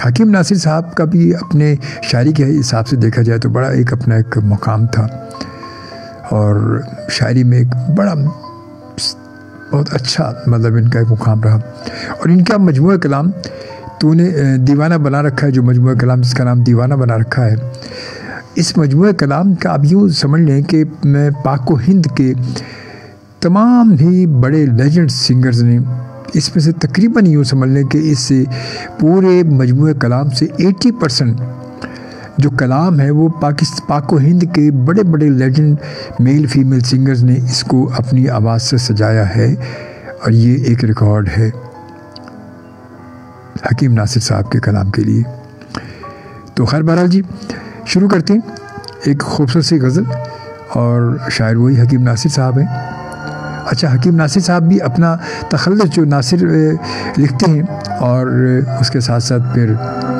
हकीम नासिर साहब का भी अपने शायरी के हिसाब से देखा जाए तो बड़ा एक अपना एक मुकाम था और शायरी में एक बड़ा बहुत अच्छा मतलब इनका एक मुकाम रहा। और इनका मजमूआ कलाम तूने दीवाना बना रखा है, जो मजमूआ कलाम जिसका नाम दीवाना बना रखा है, इस मजमूआ कलाम का आप यूँ समझ लें कि मैं पाक व हिंद के तमाम ही बड़े लेजेंड सिंगर्स ने इसमें से तकरीबन यूँ समझ लें कि इस पूरे मजमूए कलाम से 80% जो कलाम है वो पाक व हिंद के बड़े बड़े लेजेंड मेल फीमेल सिंगर्स ने इसको अपनी आवाज़ से सजाया है और ये एक रिकॉर्ड है हकीम नासिर साहब के कलाम के लिए। तो खैर बहरहाल जी शुरू करते हैं एक खूबसूरत सी गज़ल और शायर वही हकीम नासिर साहब हैं। अच्छा, हकीम नासिर साहब भी अपना तखल्लुस जो नासिर लिखते हैं और उसके साथ साथ फिर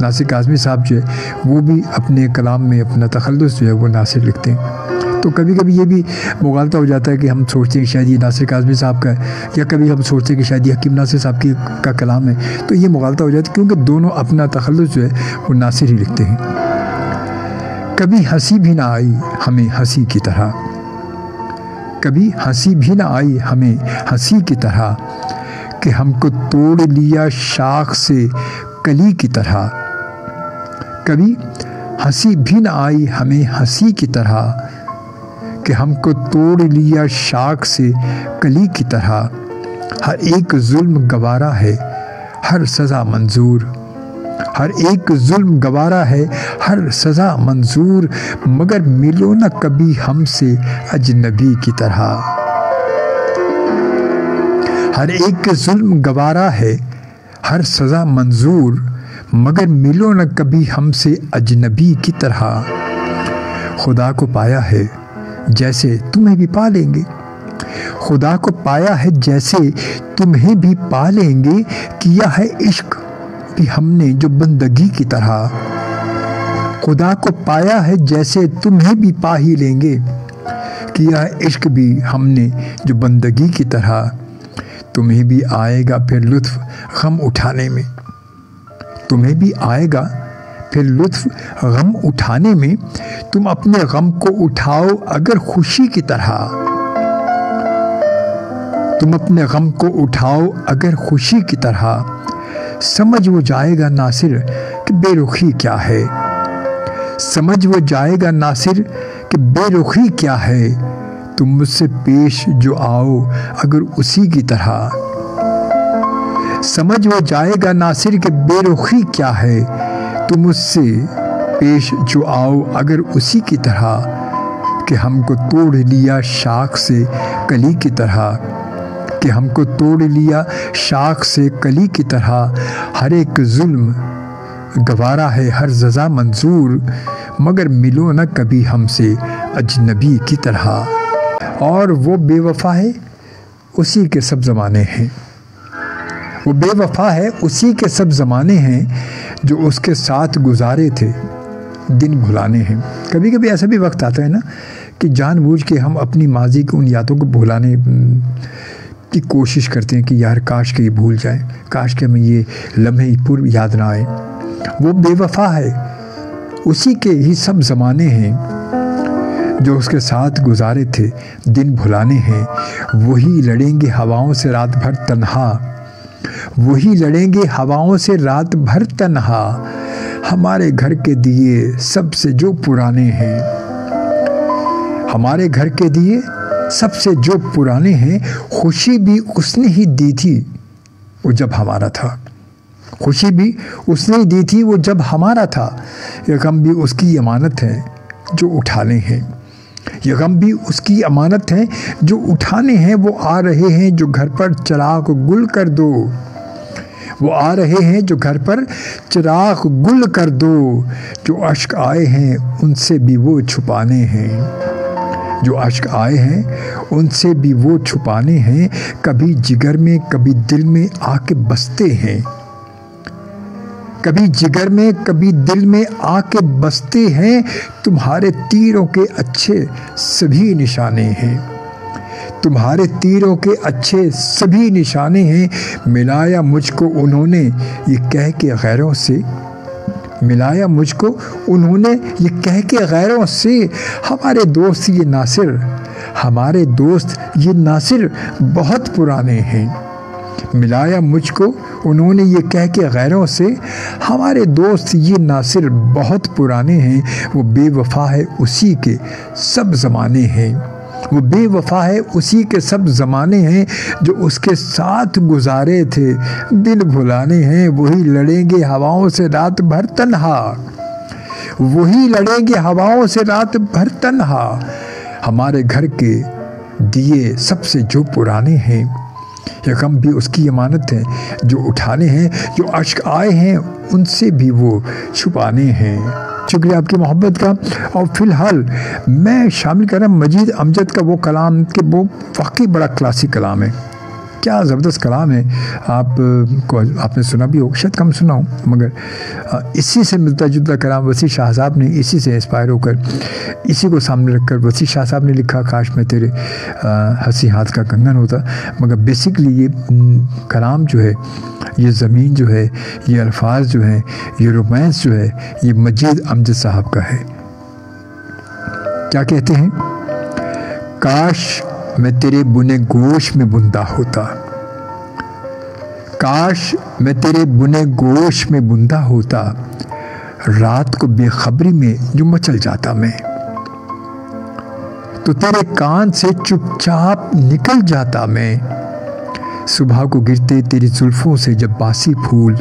नासिर काज़मी साहब जो है वो भी अपने कलाम में अपना तखल्लुस जो है वो नासिर लिखते हैं। तो कभी कभी ये भी मुगालता हो जाता है कि हम सोचते हैं शायद ये नासिर काज़मी साहब का है या कभी हम सोचते हैं कि शायद ये हकीम नासिर साहब का कलाम है। तो ये मुगालता हो जाता है क्योंकि दोनों अपना तखल्लुस जो है वो नासिर ही लिखते हैं। कभी हंसी भी ना आई हमें हंसी की तरह, कभी हंसी भी ना आई हमें हंसी की तरह कि हमको तोड़ लिया शाख से कली की तरह। कभी हंसी भी ना आई हमें हंसी की तरह कि हमको तोड़ लिया शाख से कली की तरह। हर एक जुल्म गवारा है हर सज़ा मंजूर, हर एक जुल्म गवारा है हर सज़ा मंजूर, मगर मिलो न कभी हमसे अजनबी की तरह। हर एक जुल्म गवारा है हर सज़ा मंजूर, मगर मिलो न कभी हमसे अजनबी की तरह। खुदा को पाया है जैसे तुम्हें भी पा लेंगे, खुदा को पाया है जैसे तुम्हें भी पा लेंगे, किया है इश्क भी हमने जो बंदगी की तरह। खुदा को पाया है जैसे तुम्हें भी पा ही लेंगे, किया है इश्क भी हमने जो बंदगी की तरह। तुम्हें भी आएगा फिर लुत्फ गम उठाने में, तुम्हें भी आएगा फिर लुत्फ गम उठाने में, तुम अपने गम को उठाओ अगर खुशी की तरह। तुम अपने गम को उठाओ अगर खुशी की तरह, समझ वो जाएगा नासिर कि बेरुखी क्या है, समझ वो जाएगा नासिर कि बेरुखी क्या है, तुम मुझसे पेश जो आओ अगर उसी की तरह। समझ वो जाएगा नासिर कि बेरुखी क्या है, तुम मुझसे पेश जो आओ अगर उसी की तरह कि हमको तोड़ लिया शाख से कली की तरह, कि हमको तोड़ लिया शाख से कली की तरह। हर एक जुल्म गवारा है हर सज़ा मंजूर, मगर मिलो न कभी हमसे अजनबी की तरह। और वो बेवफा है उसी के सब ज़माने हैं, वो बेवफा है उसी के सब ज़माने हैं, जो उसके साथ गुजारे थे दिन भुलाने हैं। कभी कभी ऐसा भी वक्त आता है ना कि जानबूझ के हम अपनी माजी की उन यादों को भुलाने की कोशिश करते हैं कि यार काश के ये भूल जाए, काश के हमें ये लम्हे पूर्व याद ना आए। वो बेवफा है उसी के ही सब ज़माने हैं, जो उसके साथ गुजारे थे दिन भुलाने हैं। वही लड़ेंगे हवाओं से रात भर तन्हा, वही लड़ेंगे हवाओं से रात भर तन्हा, हमारे घर के दिए सबसे जो पुराने हैं, हमारे घर के दिए सबसे जो पुराने हैं। खुशी भी उसने ही दी थी वो जब हमारा था, खुशी भी उसने ही दी थी वो जब हमारा था। ये गम भी उसकी अमानत है जो उठाने हैं, ये गम भी उसकी अमानत है जो उठाने हैं। वो आ रहे हैं जो घर पर चिराग गुल कर दो, वो आ रहे हैं जो घर पर चिराग गुल कर दो, जो अश्क आए हैं उनसे भी वो छुपाने हैं, जो अश्क आए हैं उनसे भी वो छुपाने हैं। कभी जिगर में कभी दिल में आके बसते हैं, कभी जिगर में कभी दिल में आके बसते हैं। तुम्हारे तीरों के अच्छे सभी निशाने हैं, तुम्हारे तीरों के अच्छे सभी निशाने हैं। मिलाया मुझको उन्होंने ये कह के गैरों से मिलाया मुझको उन्होंने ये कह के गैरों से, हमारे दोस्त ये नासिर बहुत पुराने हैं। मिलाया मुझको उन्होंने ये कह के गैरों से, हमारे दोस्त ये नासिर बहुत पुराने हैं। वो बेवफा है उसी के सब ज़माने हैं, वो बेवफा है उसी के सब ज़माने हैं। जो उसके साथ गुजारे थे दिल भुलाने हैं। वही लड़ेंगे हवाओं से रात भर तन्हा, वही लड़ेंगे हवाओं से रात भर तन्हा। हमारे घर के दिए सबसे जो पुराने हैं, ये गम भी उसकी अमानत है जो उठाने हैं। जो अश्क आए हैं उनसे भी वो छुपाने हैं। शुक्रिया आपकी मोहब्बत का। और फिलहाल मैं शामिल कर रहा हूँ मजीद अमजद का वो कलाम कि वो वाकई बड़ा क्लासिक कलाम है, क्या ज़बरदस्त कलाम है। आपने सुना भी हो, शायद कम सुना हो, मगर इसी से मिलता जुलता कलाम वसी शाह साहब ने इसी से इंस्पायर होकर इसी को सामने रखकर वसी शाह साहब ने लिखा, काश मैं तेरे हंसी हाथ का कंगन होता। मगर बेसिकली ये कलाम जो है, ये ज़मीन जो है, ये अल्फाज जो है, ये रोमांस जो है, ये मजीद अमजद साहब का है। क्या कहते हैं? काश मैं तेरे बुने गोश में बुंदा होता, काश मैं तेरे बुने गोश में बुंदा होता। रात को बेखबरी में जो मचल जाता मैं, तो तेरे कान से चुपचाप निकल जाता मैं। सुबह को गिरते तेरी जुल्फों से जब बासी फूल,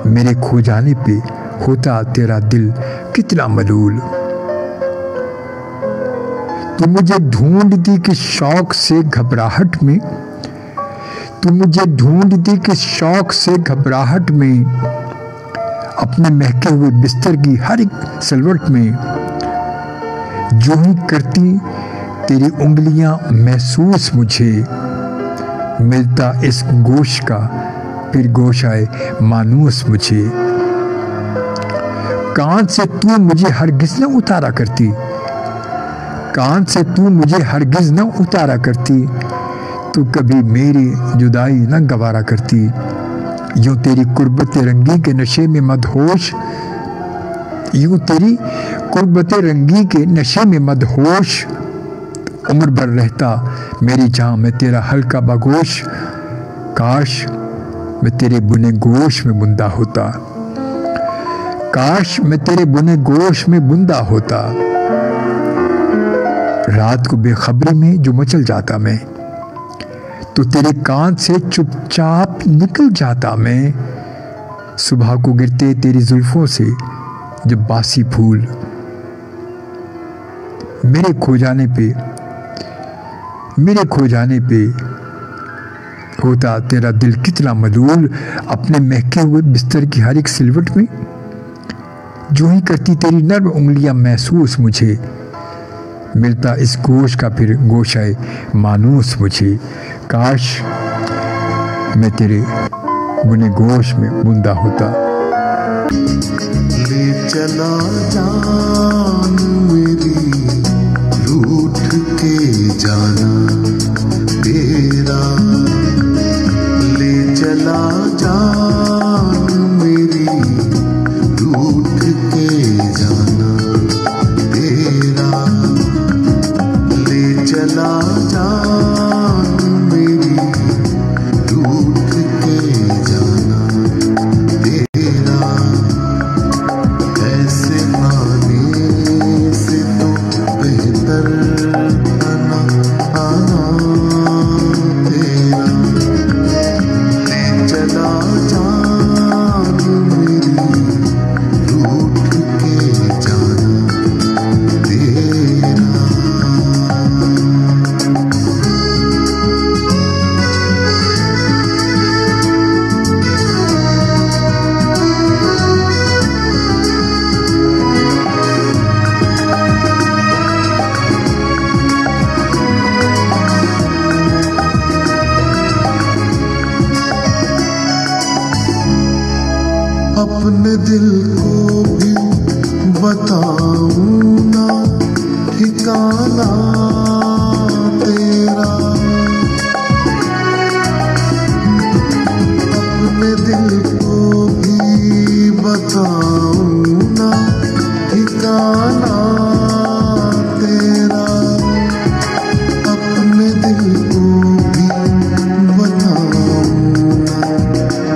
मेरे खो जाने पे होता तेरा दिल कितना मलूल। तू मुझे ढूंढती किस शौक से घबराहट में, तू मुझे ढूंढती किस शौक से घबराहट में। अपने महके हुए बिस्तर की हर एक सलवट में, जो ही करती तेरी उंगलियां महसूस मुझे। मिलता इस गोश का फिर गोशाए मानूस मुझे। कान से तू मुझे हरगिज़ न उतारा करती, कान से तू मुझे हरगिज़ न उतारा करती। तू कभी मेरी जुदाई न गवारा करती। यूं तेरी कुर्बत रंगी के नशे में मदहोश, यूं तेरी कुर्बत रंगी के नशे में मदहोश। उम्र भर रहता मेरी जान में तेरा हल्का बगोश। काश मैं तेरे बुने गोश में बुंदा होता, काश मैं तेरे बुने गोश में बुंदा होता। रात को बेखबरी में जो मचल जाता मैं, तो तेरे कान से चुपचाप निकल जाता मैं। सुबह को गिरते तेरी जुल्फों से जब बासी फूल, मेरे खो जाने पे होता तेरा दिल कितना मलूल। अपने महके हुए बिस्तर की हर एक सिलवट में, जो ही करती तेरी नर्म उंगलियां महसूस मुझे। मिलता इस गोश का फिर गोशाए मानूस मुझे। काश मैं तेरे बुने गोश में बुंदा होता। ले चला जान मेरी रूठ के जाना तेरा, ले चला जान मेरी रूठ के जाना तेरा। ले चला जान मेरी रूठ के जाना तेरा। ऐसे माने से तो बेहतर आना तेरा। ले चला जान मेरी रूठ के जाना तेरा। अपने दिल को भी बताऊं ना ठिकाना तेरा। अपने दिल को भी बताऊं ना ठिकाना तेरा, अपने दिल को भी बताऊं ना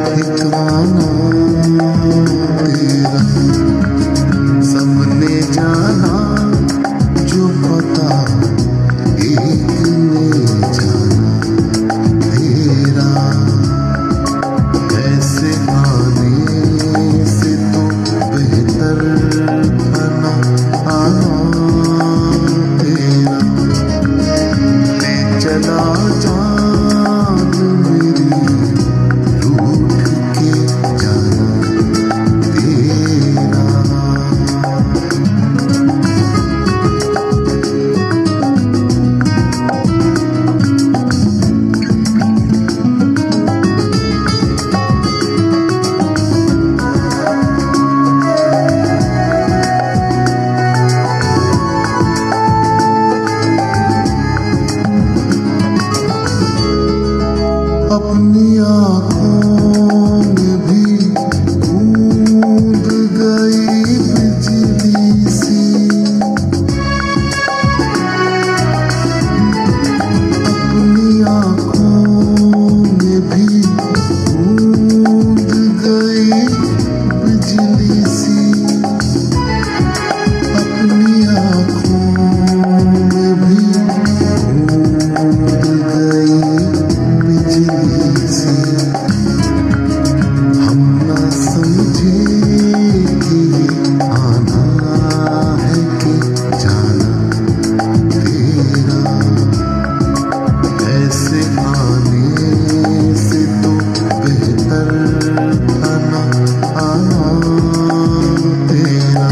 ठिकाना तेरा। सबने जाना जो पता एक ने जाना तेरा, ऐसे आने से तो बेहतर बना आना तेरा। ले चला जान मेरी रूठ के जाना तेरा। अपनी आँखों में भी गूंज गई बिजली सी, अपनी आँखों में भी गूंज गई बिजली सी, अपनी आँखों में भी गूंज गई बिजली सी। हम न समझे कि आना है कि जाना तेरा, ऐसे आने से तो बेहतर आना आना तेरा।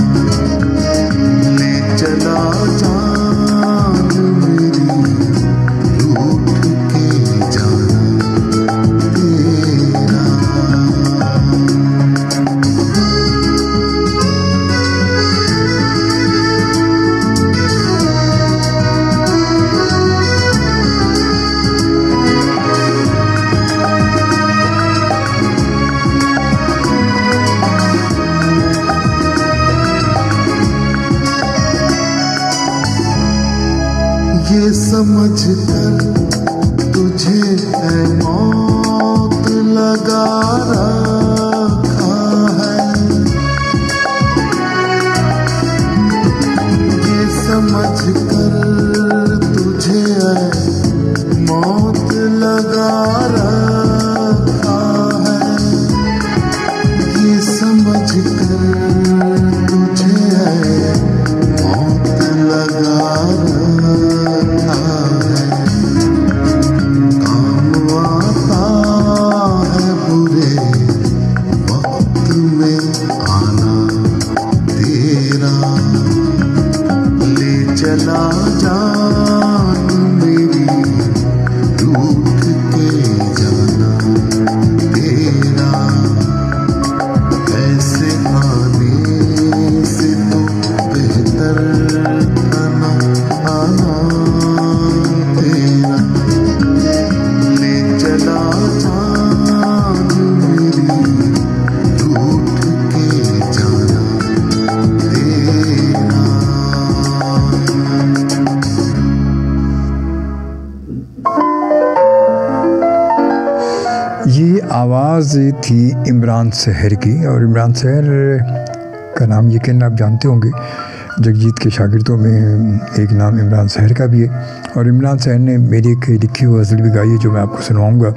ले चला जान मेरी रूठ के जाना तेरा। ये समझ कर तुझे है मौत लगा रखा है, ये समझ कर तुझे है मौत लगा रखा है, ये समझ कर तुझे है मौत लगा रखा है। काम आता है बुरे वक्त में आना तेरा, ले चला जान मेरी रूठ के जाना तेरा। ऐसे आने से तो बेहतर आना आना तेरा। ले चला जान मेरी रूठ के जाना तेरा। ये आवाज़ थी इमरान सहर की, और इमरान सहर का नाम यकीन आप जानते होंगे, जगजीत के शागिर्दों में एक नाम इमरान सहर का भी है। और इमरान सहर ने मेरी एक लिखी हुई गज़ल भी गाई है जो मैं आपको सुनवाऊँगा।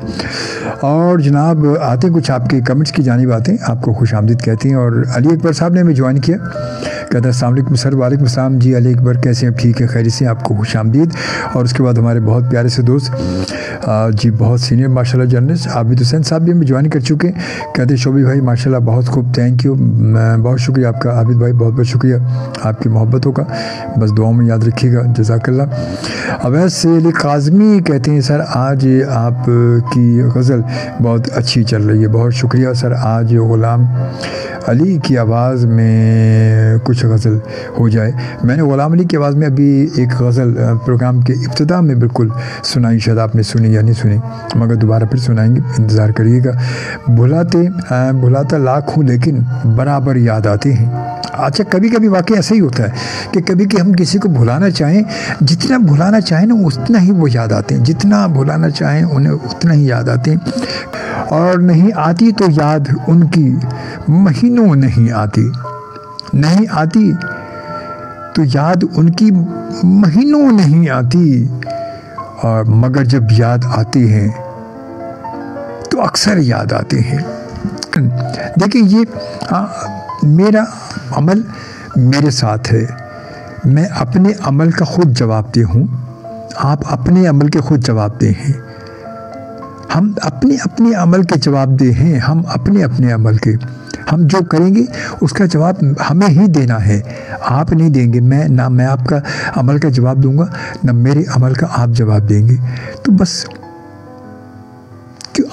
और जनाब आते कुछ आपके कमेंट्स की जानिब आते हैं, आपको खुश आमदीद कहते हैं। और अली अकबर साहब ने हमें ज्वाइन किया, कहता है अस्सलाम वालेकुम सर। वालेकुम अस्सलाम जी अली अकबर, कैसे हैं? ठीक है, खैरियत से, आपको खुश आमदीद। और उसके बाद हमारे बहुत प्यारे से दोस्त जी, बहुत सीनियर माशाल्लाह जर्नलिस्ट आबिद हुसैन साहब भी हमें ज्वाइन कर चुके हैं, कहते हैं शोभी भाई माशाल्लाह बहुत खूब, थैंक यू, बहुत शुक्रिया आपका आबिद भाई, बहुत बहुत शुक्रिया आपके आपकी मोहब्बतों का। बस दुआ में याद रखिएगा। जज़ाकल्लाह। अवैस से अली काज़मी कहते हैं सर आज आपकी गज़ल बहुत अच्छी चल रही है। बहुत शुक्रिया सर। आज ग़ुलाम अली की आवाज़ में कुछ गज़ल हो जाए। मैंने ग़ुलाम अली की आवाज़ में अभी एक गज़ल प्रोग्राम के इब्तिदा में बिल्कुल सुनाई, शायद आपने सुनी या नहीं सुनी, मगर दोबारा फिर सुनाएंगे, इंतज़ार करिएगा। भुलाता लाख हूँ लेकिन बराबर याद आते हैं। अच्छा, कभी कभी वाकई ऐसा ही होता है कि कभी कि हम किसी को भुलाना चाहें, जितना भुलाना चाहें ना उतना ही वो याद आते हैं, जितना भुलाना चाहें उन्हें उतना ही याद आते हैं। और नहीं आती तो याद उनकी महीनों नहीं आती, नहीं आती तो याद उनकी महीनों नहीं आती। और मगर जब याद आते हैं तो अक्सर याद आते हैं। देखिए ये मेरा अमल मेरे साथ है, मैं अपने अमल का खुद जवाबदेह हूँ, आप अपने अमल के खुद जवाबदेह हैं। हम अपने अपने अमल के जवाबदेह हैं, हम अपने अपने अमल के, हम जो करेंगे उसका जवाब हमें ही देना है, आप नहीं देंगे। मैं आपका अमल का जवाब दूंगा, ना मेरे अमल का आप जवाब देंगे। तो बस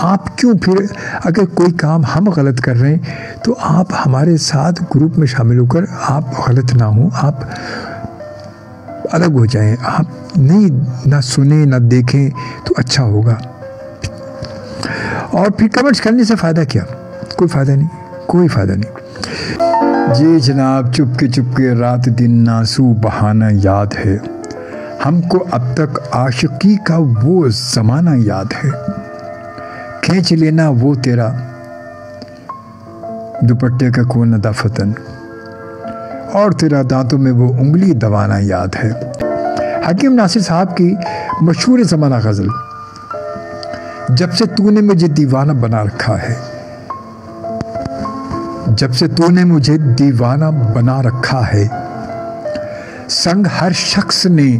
आप क्यों फिर, अगर कोई काम हम गलत कर रहे हैं तो आप हमारे साथ ग्रुप में शामिल होकर आप गलत ना हो, आप अलग हो जाएं, आप नहीं ना सुने ना देखें तो अच्छा होगा। और फिर कमेंट्स करने से फ़ायदा क्या, कोई फ़ायदा नहीं, कोई फ़ायदा नहीं। जी जनाब, चुपके रात दिन आंसू बहाना याद है, हमको अब तक आशिकी का वो ज़माना याद है, खींच लेना वो तेरा दुपट्टे का कोना दफतन, और तेरा दांतों में वो उंगली दबाना याद है। हकीम नासिर साहब की मशहूर ज़माना गज़ल, जब से तूने मुझे दीवाना बना रखा है, जब से तूने मुझे दीवाना बना रखा है, संग हर शख्स ने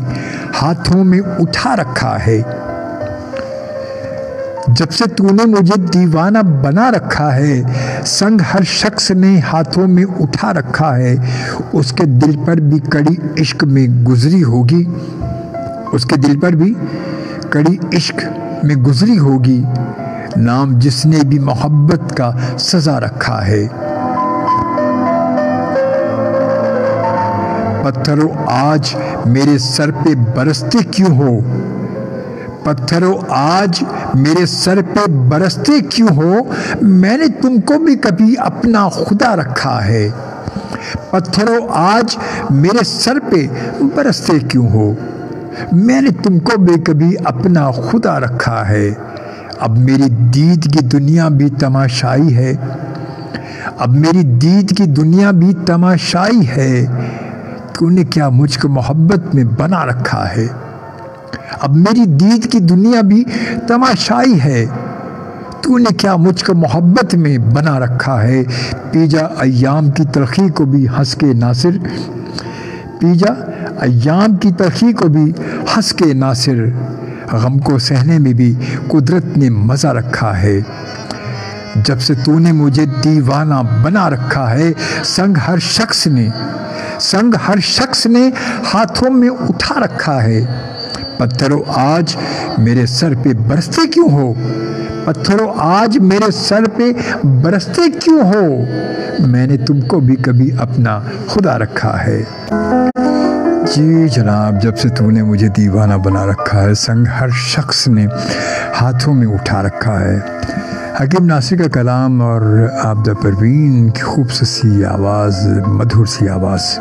हाथों में उठा रखा है, जब से तूने मुझे दीवाना बना रखा है, संग हर शख्स ने हाथों में उठा रखा है, उसके दिल पर भी कड़ी इश्क में गुजरी होगी, उसके दिल पर भी कड़ी इश्क में गुजरी होगी, नाम जिसने भी मोहब्बत का सजा रखा है। पत्थरों आज मेरे सर पे बरसते क्यों हो, पत्थरों आज मेरे सर पे बरसते क्यों हो, मैंने तुमको भी कभी अपना खुदा रखा है। पत्थरों आज मेरे सर पे बरसते क्यों हो, मैंने तुमको भी कभी अपना खुदा रखा है। अब मेरी दीद की दुनिया भी तमाशाई है, अब मेरी दीद की दुनिया भी तमाशाई है, तूने क्या मुझको मोहब्बत में बना रखा है। अब मेरी दीद की दुनिया भी तमाशाई है, तूने क्या मुझको मोहब्बत में बना रखा है। पीजा अय्याम की तलखी को भी हंस के नासिर, पीजा अय्याम की तलखी को भी हंस के नासिर, गम को सहने में भी कुदरत ने मज़ा रखा है। जब से तूने मुझे दीवाना बना रखा है, संग हर शख्स ने हाथों में उठा रखा है। पत्थरों आज मेरे सर पे बरसते क्यों हो, पत्थरों आज मेरे सर पे बरसते क्यों हो, मैंने तुमको भी कभी अपना खुदा रखा है। जी जनाब, जब से तूने मुझे दीवाना बना रखा है, संग हर शख्स ने हाथों में उठा रखा है। हकीम नासिर का कलाम और आबदा परवीन की खूबसूरत सी आवाज़, मधुर सी आवाज़।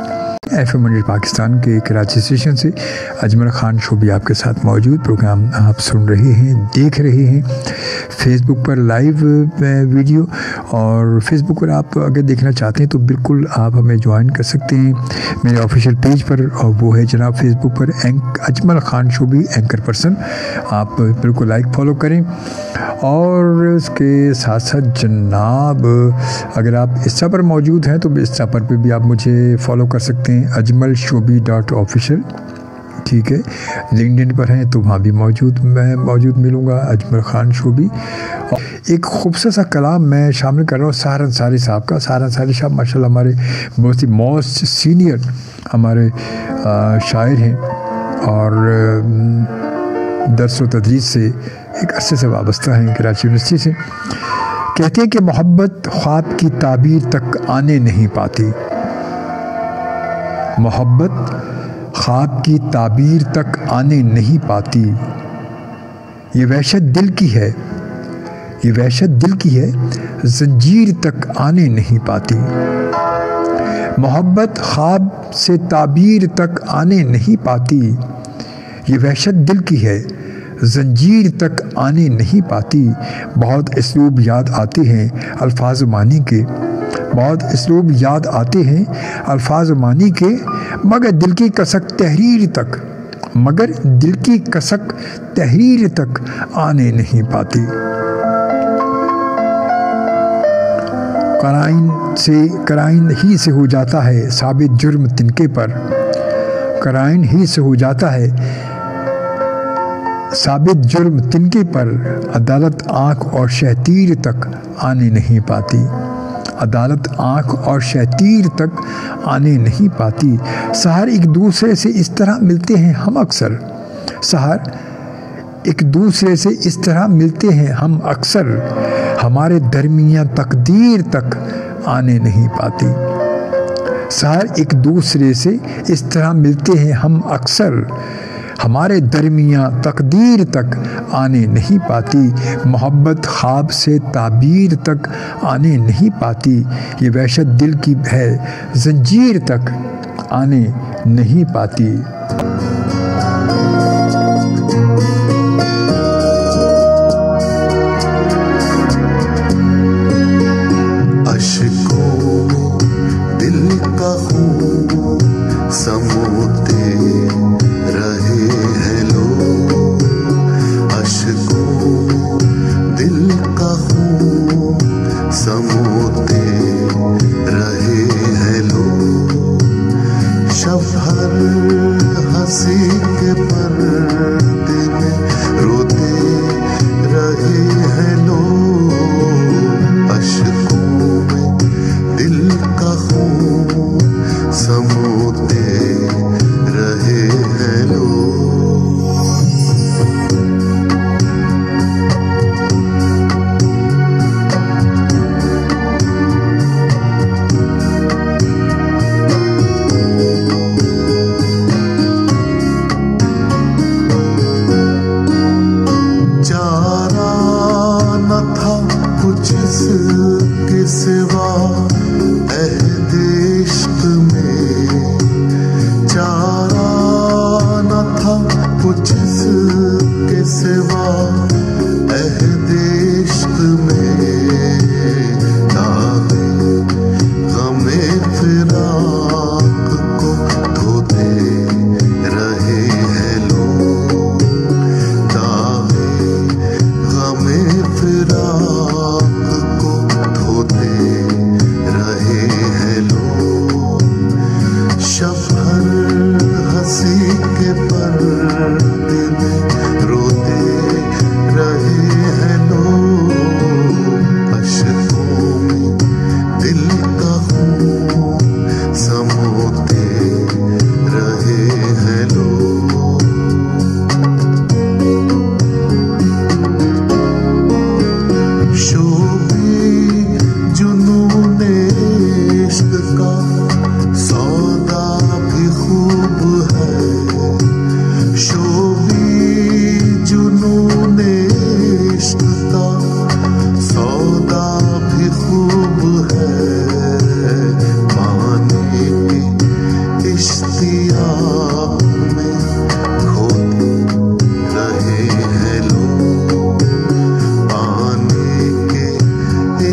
FM पाकिस्तान के कराची स्टेशन से अजमल खान शो भी आपके साथ मौजूद। प्रोग्राम आप सुन रहे हैं, देख रहे हैं फेसबुक पर लाइव वीडियो, और फेसबुक पर आप अगर देखना चाहते हैं तो बिल्कुल आप हमें ज्वाइन कर सकते हैं मेरे ऑफिशियल पेज पर, और वो है जनाब फेसबुक पर अजमल खान शो भी एंकर पर्सन। आप बिल्कुल लाइक फॉलो करें। और इसके साथ साथ जनाब, अगर आप इंस्टा पर मौजूद हैं तो इंस्टा पर भी आप मुझे फॉलो कर सकते हैं, ajmalshobi.official। ठीक है, लिंक्डइन पर हैं तो वहाँ भी मैं मौजूद मिलूँगा, अजमल खान शोबी। एक खूबसूरत सा कलाम मैं शामिल कर रहा हूँ सहार अंसारी साहब का। सहार अंसारी साहब माशाल्लाह हमारे बहुत ही मोस्ट सीनियर हमारे शायर हैं और दर्स व तदरीस से एक अरसे से वाबस्ता हैं कराची यूनिवर्सिटी से। कहते हैं कि मोहब्बत ख्वाब की ताबीर तक आने नहीं पाती, मोहब्बत ख्वाब की ताबीर तक आने नहीं पाती, ये वहशत दिल की है, ये वहशत दिल की है, जंजीर तक आने नहीं पाती। मोहब्बत ख्वाब से ताबीर तक आने नहीं पाती, ये वहशत दिल की है, जंजीर तक आने नहीं पाती। बहुत इसलूब याद आते हैं अल्फाज मानी के, बहुत इसलूब याद आते हैं अल्फाज मानी के, मगर दिल की कसक तहरीर तक, मगर दिल की कसक तहरीर तक आने नहीं पाती। कराइन ही से हो जाता है साबित जुर्म तिनके पर, कराइन ही से हो जाता है साबित जुर्म तिनके पर, अदालत आँख और शहतीर तक आने नहीं पाती, अदालत आँख और शहतीर तक आने नहीं पाती। सहर एक दूसरे से इस तरह मिलते हैं हम अक्सर, सहर एक दूसरे से इस तरह मिलते हैं हम अक्सर, हमारे दरमियाँ तकदीर तक आने नहीं पाती। सहर एक दूसरे से इस तरह मिलते हैं हम अक्सर, हमारे दरमियाँ तकदीर तक आने नहीं पाती। मोहब्बत ख्वाब से ताबीर तक आने नहीं पाती, ये वहशत दिल की है, जंजीर तक आने नहीं पाती।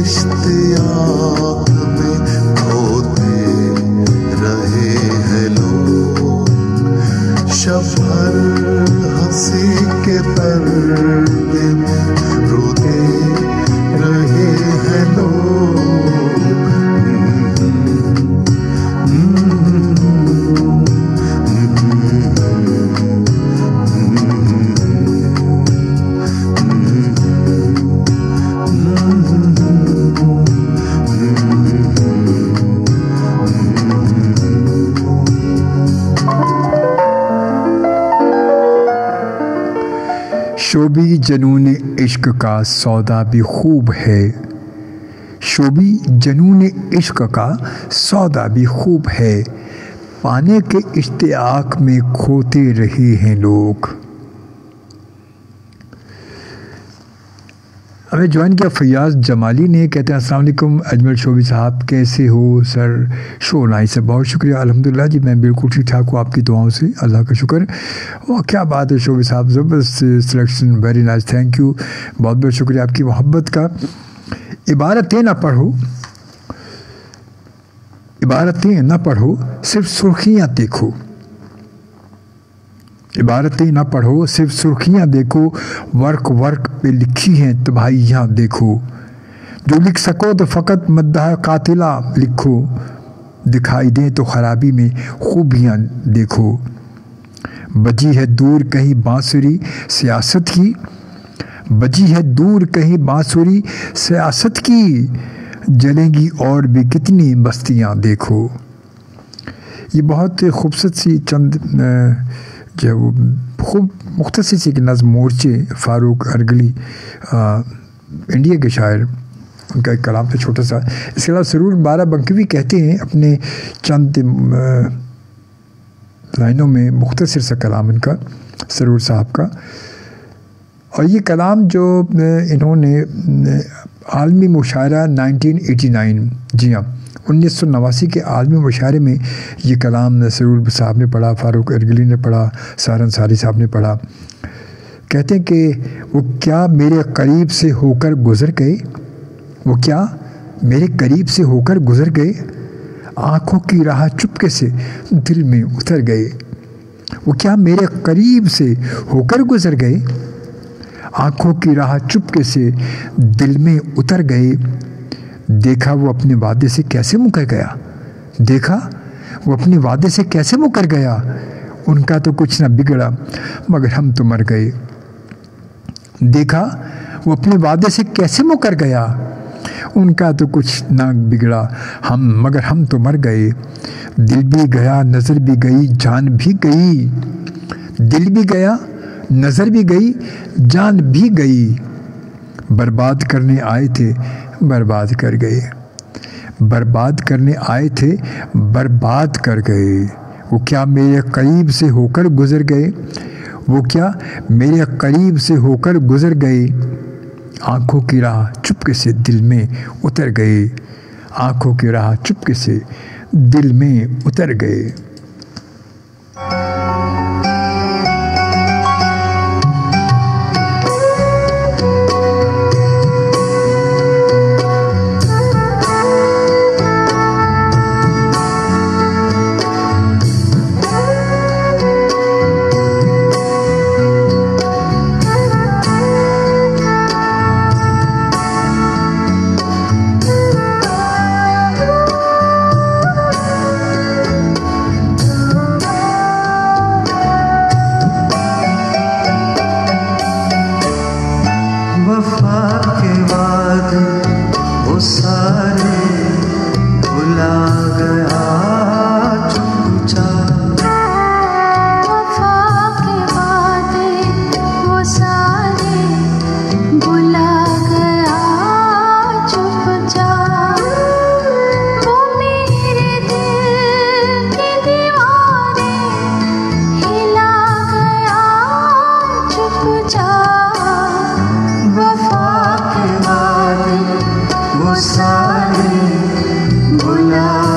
इश्तियाक में खोते शोभी जनून इश्क का सौदा भी खूब है, शोभी जनून इश्क का सौदा भी खूब है, पाने के इश्तियाक में खोते रहे हैं लोग। हमें ज्वाइन किया फैयाज़ जमाली ने, कहते हैं अस्सलाम वालेकुम अजमल शोभी साहब, कैसे हो सर? शो नाइस है, बहुत शुक्रिया। अल्हम्दुलिल्लाह जी मैं बिल्कुल ठीक ठाक हूँ आपकी दुआओं से, अल्लाह का शुक्र। वाह क्या बात है शोभी साहब, ज़बरदस्त selection, very nice, thank you, बहुत बहुत शुक्रिया आपकी मोहब्बत का। इबारतें ना पढ़ो, इबारतें ना पढ़ो, सिर्फ सुर्खियाँ देखो, इबारतें ना पढ़ो सिर्फ सुर्खियाँ देखो, वर्क वर्क पे लिखी हैं तबाहियाँ देखो, जो लिख सको तो फ़कत मद्दाह कातिला लिखो, दिखाई दें तो खराबी में खूबियाँ देखो। बजी है दूर कहीं बांसुरी सियासत की, बजी है दूर कहीं बांसुरी सियासत की, जलेंगी और भी कितनी बस्तियाँ देखो। ये बहुत खूबसूरत सी चंद जो खूब मुख्तसर सी कि नज़्म मोर्चे फ़ारूक अर्गली इंडिया के शायर, उनका एक कलाम था छोटा सा। इसके अलावा सरूर बाराबंकी भी कहते हैं अपने चंद लाइनों में, मुख्तसर सा कलाम इनका सरूर साहब का। और ये कलाम जो इन्होंने आलमी मुशायरा 1989, जी हाँ 1989 के आलमी मुशायरे में ये कलाम सरूर साहब ने पढ़ा, फ़ारूक अर्गली ने पढ़ा, सार अंसारी साहब ने पढ़ा। कहते हैं कि वो क्या मेरे करीब से होकर गुज़र गए, वो क्या मेरे करीब से होकर गुज़र गए, आँखों की राह चुपके से दिल में उतर गए। वो क्या मेरे करीब से होकर गुज़र गए, आँखों की राह चुपके से दिल में उतर गए। देखा वो अपने वादे से कैसे मुकर गया, देखा वो अपने वादे से कैसे मुकर गया, उनका तो कुछ ना बिगड़ा मगर हम तो मर गए। देखा वो अपने वादे से कैसे मुकर गया, उनका तो कुछ ना बिगड़ा मगर हम तो मर गए। दिल भी गया नज़र भी गई जान भी गई, दिल भी गया नज़र भी गई जान भी गई। बर्बाद करने आए थे बर्बाद कर गए, बर्बाद करने आए थे बर्बाद कर गए। वो क्या मेरे करीब से होकर गुज़र गए, वो क्या मेरे करीब से होकर गुज़र गए। आँखों की राह चुपके से दिल में उतर गए, आँखों की राह चुपके से दिल में उतर गए। वो सारे भुला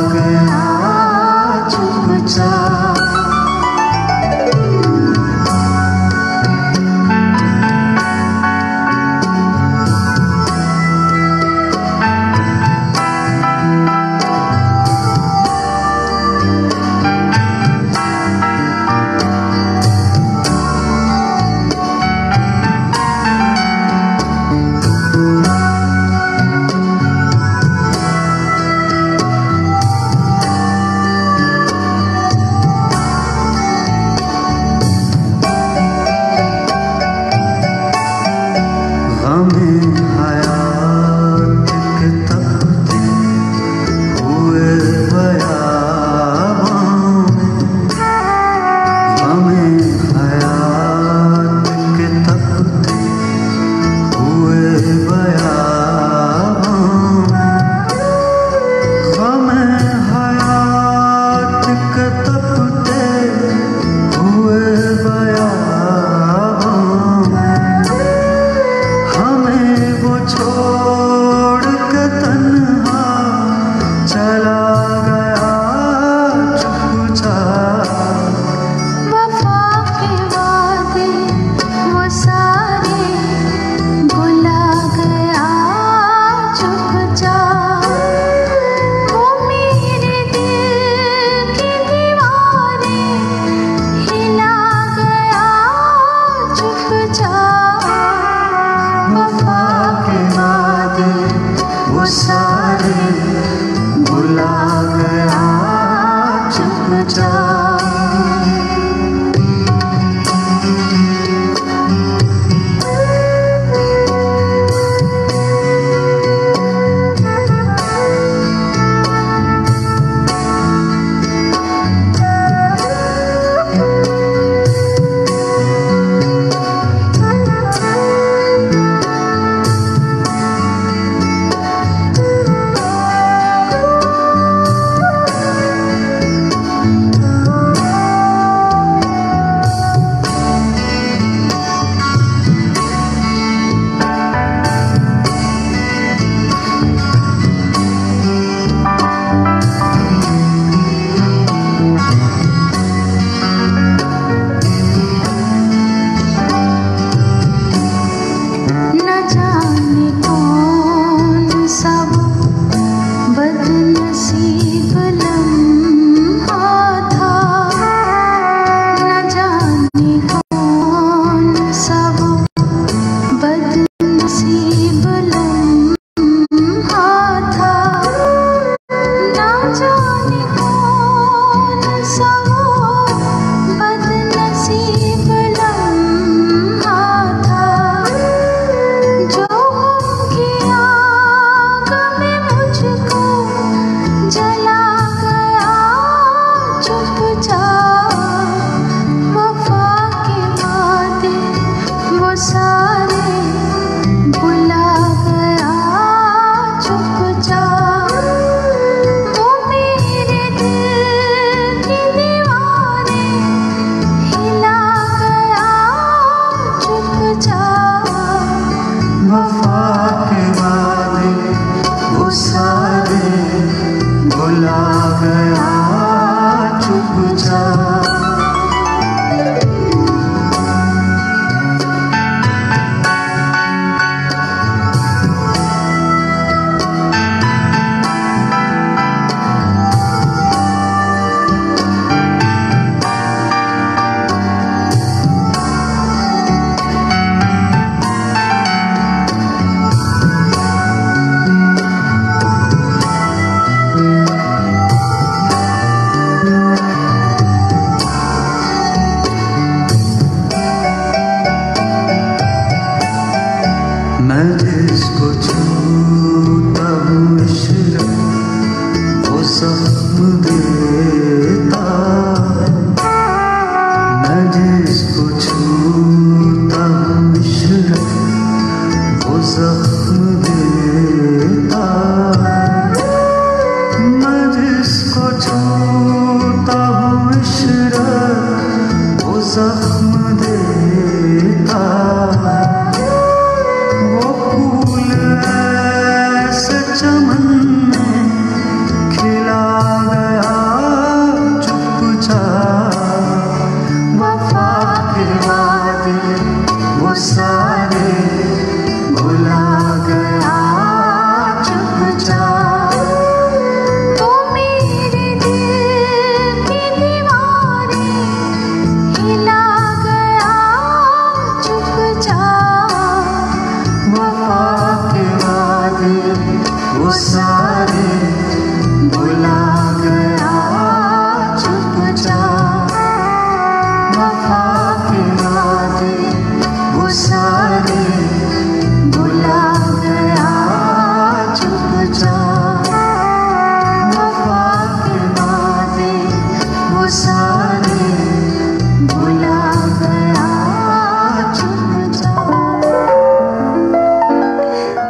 जा।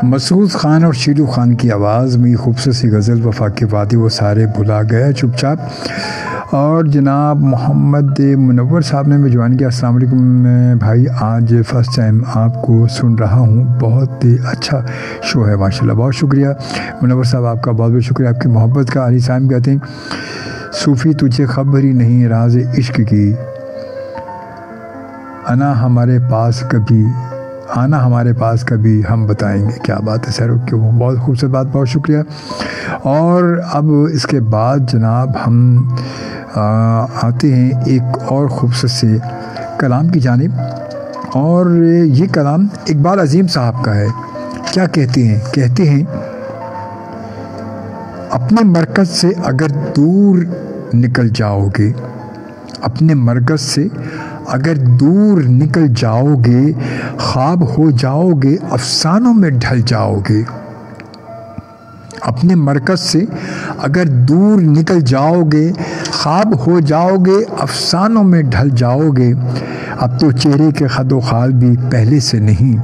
मसूद खान और शीलू खान की आवाज़ में खूबसूरत सी गज़ल वफ़ा के वादे वो सारे भुला गया चुपचाप। और जनाब मोहम्मद मुनव्वर साहब ने मेजबानी किया, अस्सलाम वालेकुम भाई, आज फ़र्स्ट टाइम आपको सुन रहा हूँ, बहुत ही अच्छा शो है माशाल्लाह। बहुत शुक्रिया मुनव्वर साहब, आपका बहुत बहुत शुक्रिया आपकी मोहब्बत का। अली साहब कहते हैं सूफ़ी तुझे खबर ही नहीं राज़ इश्क की, आना हमारे पास कभी हम बताएंगे। क्या बात है सर, क्यों, बहुत खूबसूरत बात, बहुत शुक्रिया। और अब इसके बाद जनाब हम आते हैं एक और खूबसूरत से कलाम की जानिब, और ये कलाम इकबाल अज़ीम साहब का है। क्या कहते हैं अपने मरकज़ से अगर दूर निकल जाओगे, अपने मरकज से अगर दूर निकल जाओगे, ख्वाब हो जाओगे, अफसानों में ढल जाओगे। अपने मरकज से अगर दूर निकल जाओगे, ख्वाब हो जाओगे, अफसानों में ढल जाओगे। अब तो चेहरे के खदो खाल भी पहले से नहीं,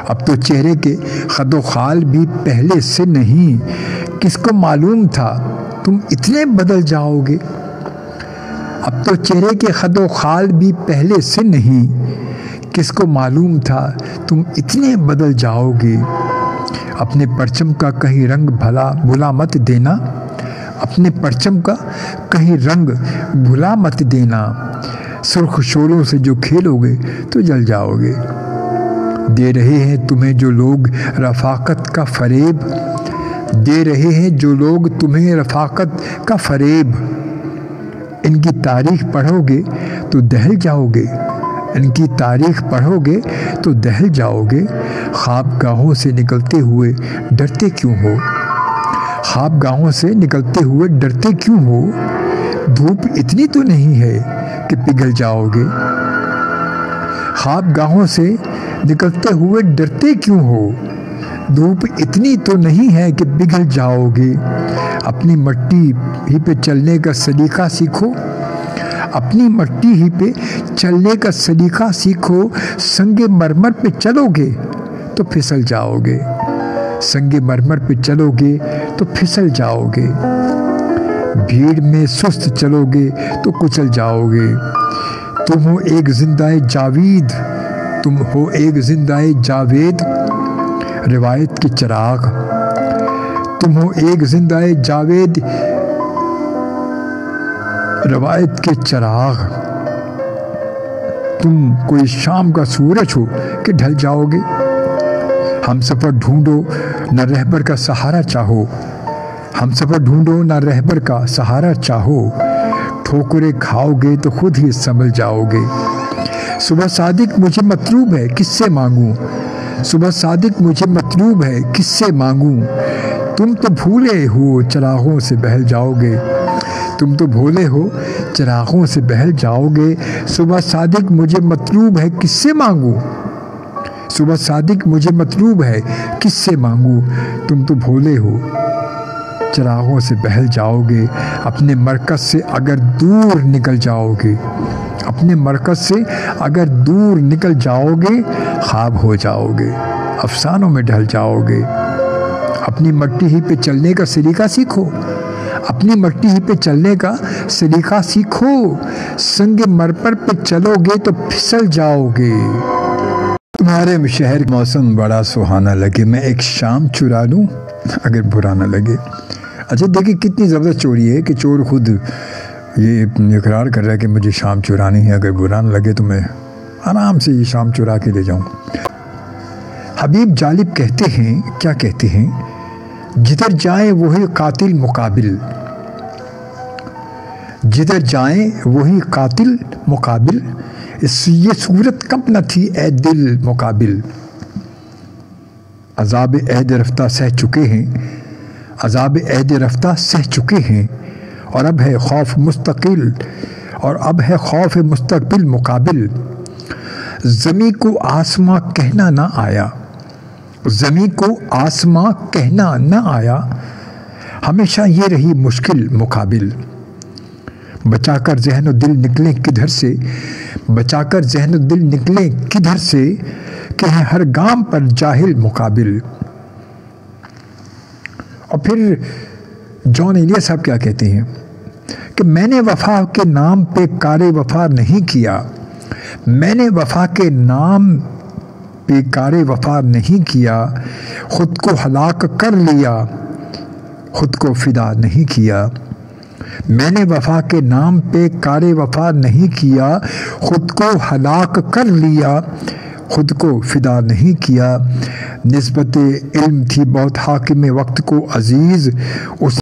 अब तो चेहरे के खदो खाल भी पहले से नहीं। किसको मालूम था तुम इतने बदल जाओगे। अब तो चेहरे के खदो खाल भी पहले से नहीं, किसको मालूम था तुम इतने बदल जाओगे। अपने परचम का कहीं रंग भला भुला मत देना, अपने परचम का कहीं रंग भुला मत देना। सुर्ख शोलों से जो खेलोगे तो जल जाओगे। दे रहे हैं तुम्हें जो लोग रफाकत का फरेब, दे रहे हैं जो लोग तुम्हें रफाकत का फरेब। इनकी तारीख पढ़ोगे तो दहल जाओगे, इनकी तारीख पढ़ोगे तो दहल जाओगे। ख्वाबगाहों से निकलते हुए डरते क्यों हो, ख्वाबगाहों से निकलते हुए डरते क्यों हो। धूप इतनी तो नहीं है कि पिघल जाओगे। ख्वाबगाहों से निकलते हुए डरते क्यों हो, धूप इतनी तो नहीं है कि पिघल जाओगे। अपनी मट्टी ही पे चलने का सलीका सीखो, अपनी मट्टी ही पे चलने का सलीका सीखो। संगे मरमर पे चलोगे तो फिसल जाओगे, संगे मरमर पे चलोगे तो फिसल जाओगे। भीड़ में सुस्त चलोगे तो कुचल जाओगे। तुम हो एक जिंदाए जावेद, तुम हो एक जिंदाए जावेद, रिवायत के चिराग। तुम हो एक जिंदाए जावेद, रिवायत के चिराग। तुम कोई शाम का सूरज हो कि ढल जाओगे। हम सफ़र ढूंढो न रहबर का सहारा चाहो, हम सफ़र ढूंढो न रहबर का सहारा चाहो। ठोकरे खाओगे तो खुद ही संभल जाओगे। सुबह सादिक मुझे मतलूब है किससे मांगूं, सुबह सादिक मुझे मतलूब है किससे मांगूं। तुम तो भूले हो चिरागों से बहल जाओगे, तुम तो भोले हो चिरागों से बहल जाओगे। सुबह सादिक मुझे मतलूब है किससे मांगूं, सुबह सादिक मुझे मतलूब है किससे मांगूं। तुम तो भोले हो चिरागों से बहल जाओगे। अपने मरकज से अगर दूर निकल जाओगे, अपने मरकज से अगर दूर निकल जाओगे, ख्वाब हो जाओगे, अफसानों में ढल जाओगे। अपनी मट्टी ही पे चलने का सलीका सीखो, अपनी मट्टी ही पे चलने का सलीका सीखो। संग मरपर पे चलोगे तो फिसल जाओगे। तुम्हारे शहर का मौसम बड़ा सुहाना लगे, मैं एक शाम चुरा लूं अगर बुरा ना लगे। अच्छा देखिए कितनी ज़बरदस्त चोरी है कि चोर खुद ये इकरार कर रहा है कि मुझे शाम चुरानी है, अगर बुरा ना लगे तो मैं आराम से ये शाम चुरा के ले जाऊं। हबीब जालिब कहते हैं, क्या कहते हैं, जिधर जाए वही कातिल मुकाबिल, जिधर जाए वही कातिल मुकाबिल। ये सूरत कब न थी ए दिल मुकाबिल। अज़ाब अहद रफ्ता सह चुके हैं, अज़ाब अहद रफ्ता सह चुके हैं। और अब है खौफ मुस्तकिल, और अब है खौफ मुस्तकबिल मुकाबिल। ज़मी को आसमां कहना ना आया, ज़मी को आसमां कहना न आया। हमेशा ये रही मुश्किल मुकाबिल। बचाकर ज़हन दिल निकले किधर से, बचाकर ज़हन दिल निकले किधर से, कि है हर गाम पर जाहिल मुकाबिल। और फिर जॉन एलिया साहब क्या कहते हैं कि मैंने वफा के नाम पे कारे वफा नहीं किया, मैंने वफा के नाम पे कारे वफा नहीं किया। खुद को हलाक कर लिया, खुद को फिदा नहीं किया। मैंने वफा के नाम पे कारे वफा नहीं किया, खुद को हलाक कर लिया, खुद को फिदा नहीं किया। निस्बत इल्म थी बहुत हाकिम वक्त को अजीज़, उस